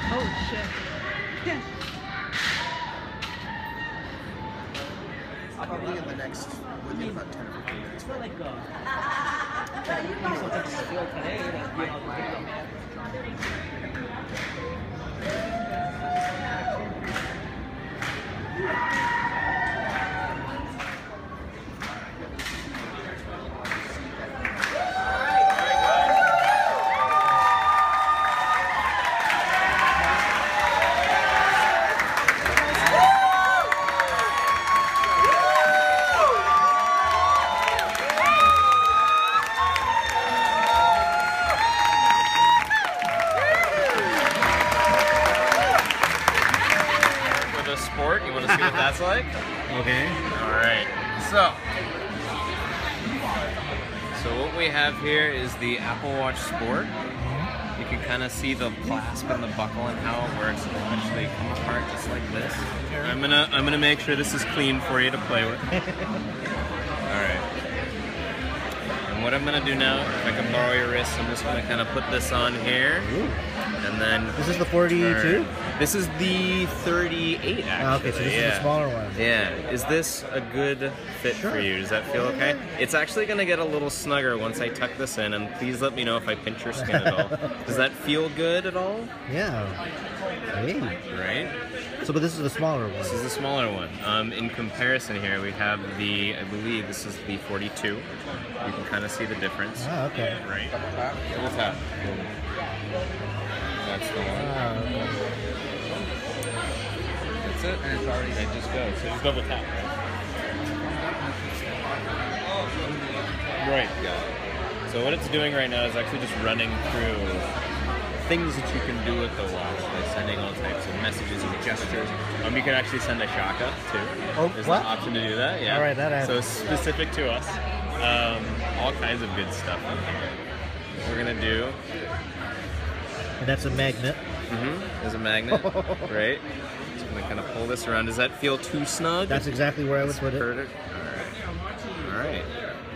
Oh shit. Yeah. I'll probably in the next, within about 10 or 15 minutes. It's not like today, sport. You want to see what that's like? Okay. Alright. So what we have here is the Apple Watch Sport. You can kind of see the clasp and the buckle and how it works. It'll actually come apart just like this. I'm gonna make sure this is clean for you to play with. Alright. And what I'm gonna do now, if I can borrow your wrist, I'm just gonna kind of put this on here. Ooh. And then this is the 42? This is the 38, actually. Okay, so this is the smaller one. Yeah. Is this a good fit for you? Does that feel okay? It's actually going to get a little snugger once I tuck this in, and please let me know if I pinch your skin at all. Does that feel good at all? Yeah. Hey. Right? So, but this is the smaller one. This is the smaller one. In comparison here, we have the, I believe this is the 42. You can kind of see the difference. Oh, okay. Right. Double tap. That's the one. Oh, okay. That's it. And it's already, it just goes. So just double tap, right? Right. So what it's doing right now is actually just running through things that you can do with the watch, like sending all types of messages and gestures. You can actually send a shaka too. Oh, There's what? an option to do that. Yeah. All right, that I have. So specific to us. All kinds of good stuff on here. What we're gonna do. And that's a magnet. Mm-hmm. There's a magnet, right? So I'm gonna kind of pull this around. Does that feel too snug? That's exactly where I would put it. All right. All right.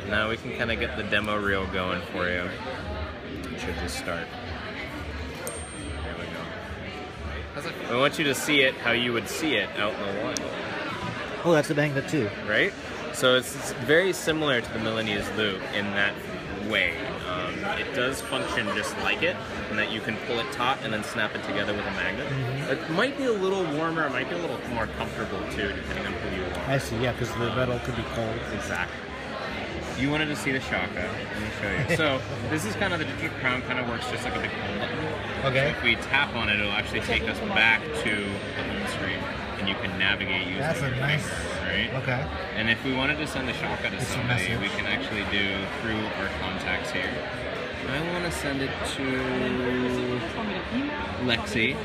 Now we can kind of get the demo reel going for you. It should just start. There we go. I want you to see it how you would see it out in the wild. Oh, that's a magnet too. Right? So it's very similar to the Milanese loop in that way. It does function just like it, in that you can pull it taut and then snap it together with a magnet. Mm-hmm. It might be a little warmer, it might be a little more comfortable too, depending on who you are. I see, yeah, because the metal could be cold. Exactly. You wanted to see the shaka. Let me show you. So this is kind of the digital crown, kind of works just like a big home button. Okay. So if we tap on it, it'll actually take us back to the home screen, and you can navigate using That's a your nice. finger, right? Okay. And if we wanted to send the shaka to somebody, we can actually do through our contacts here. I want to send it to Lexi. Go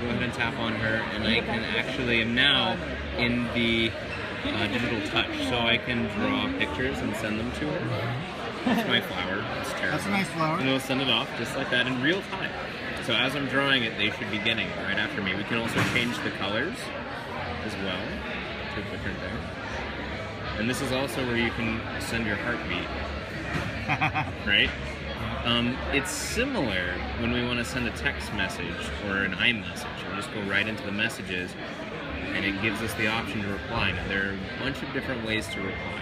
ahead and tap on her, and I can actually am now in the digital touch, so I can draw pictures and send them to her. That's my flower. It's terrible. That's a nice flower. And it'll send it off just like that in real time. So as I'm drawing it, they should be getting it right after me. We can also change the colors as well to different things. And this is also where you can send your heartbeat. Right? It's similar when we want to send a text message or an iMessage. We'll just go right into the messages, and it gives us the option to reply. Now, there are a bunch of different ways to reply.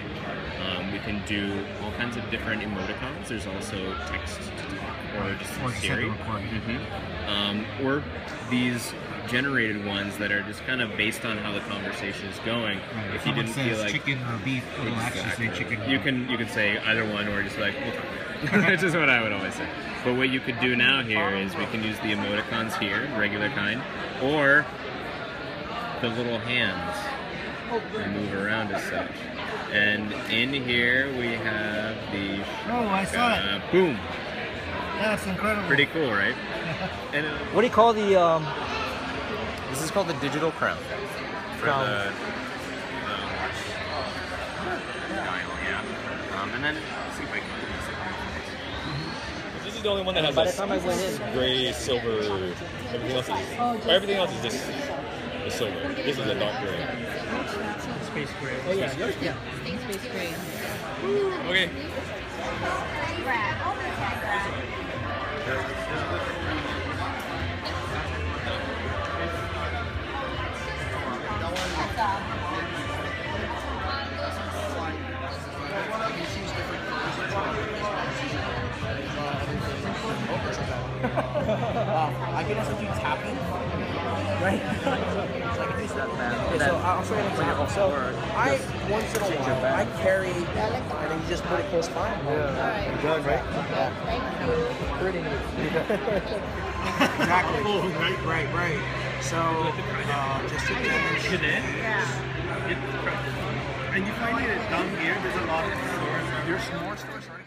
We can do all kinds of different emoticons. There's also text to talk, or just Siri. Or these generated ones that are just kind of based on how the conversation is going. Right. If you didn't feel like chicken or beef, it'll actually say chicken. You can say either one, or just like we'll talk. Which is what I would always say. But what you could do now here is we can use the emoticons here, regular kind, or the little hands and move around as such. And in here we have the Oh, I saw it. Boom. That's incredible. Pretty cool, right? And What do you call the this is called the digital crown. Crown. For the watch dial, yeah. And then let's see if I can do this. is the only one that has By the this time I went in, gray, silver. Everything else is just the silver. This is a dark gray. Space gray. oh yeah, yeah. Space gray. Okay. I can also do tapping, right? So I can do that. Okay, so I'll show you an example. So I, once in a while, I carry, and then you just put it close by. Yeah. Good, right? Yeah. Pretty neat. Exactly. Right. So, just to demonstrate. Yeah. And you find it down here, there's a lot of stores. There's more stores.